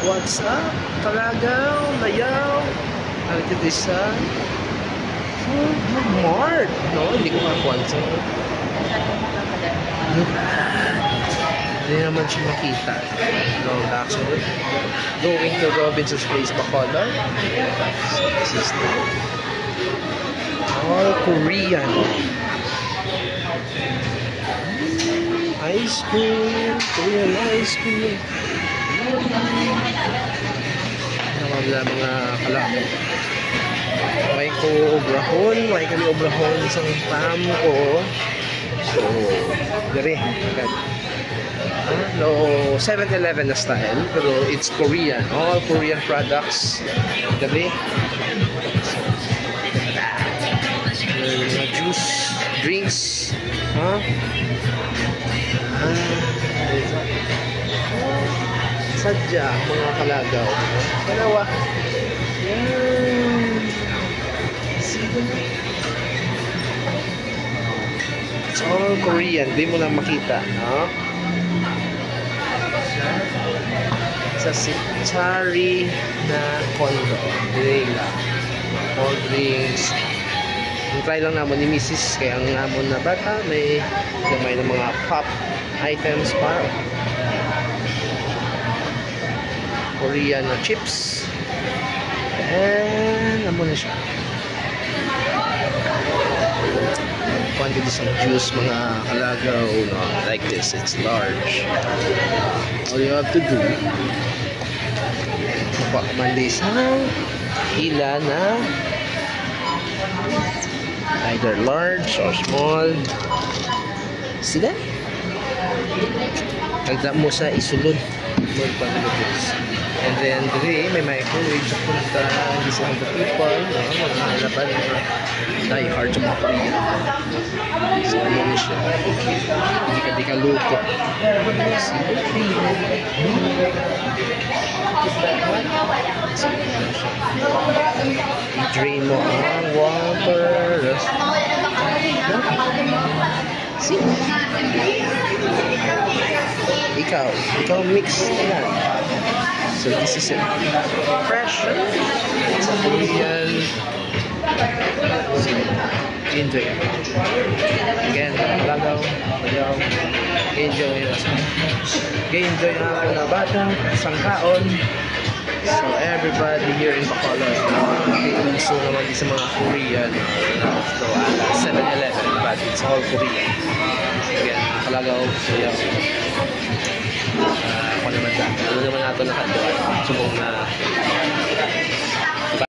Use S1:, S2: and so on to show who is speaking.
S1: What's up? Talagaw, Layaw. Nakita din sa Food Mart. No, hindi ko makakuha sa hindi naman siya makita. No, actually. Going to Robinson's Place, Bacolod. This is the all Korean. Ice cream. Korean ice cream. Nakabila mga kalaki. May ko obrahon. May kami obrahon isang pam ko. So, dari. Agad. No, 7-Eleven na style. Pero it's Korean. All Korean products. Dari. Mga juice, drinks. Huh? Sadya, mga kalagaw. Dalawa. Yan. It's all Korean. Di mo lang makita, no? Sa Chari na condo. Direla. All drinks. Try lang naman ni Mrs. Kaya ang namon na bata may gamay ng mga pop items pa. Korean na chips. And namon na siya. Quantity some juice mga kalagaw, no? Like this, it's large. All you have to do mapakaman sa ila na either large or small. Sila handa mo sa isulod and then diri may microwave sa punta hindi sa mga people, no? Mga laban die hard sa mga Korean. So ano na siya, hindi ka luto. I-drain mo ang water. See? Ikaw mix yan. So this is it. Fresh. It's a Korean. So, enjoy. Again, lagaw. Enjoy. Enjoy na ako na bata. Isang kaon. So everybody here in Bacolod, so naman din sa mga Korean. So 7-Eleven, but it's all Korean. Again, kalagaw. So yan. Ako naman dyan. Ano naman nato nakatuwa. Subong na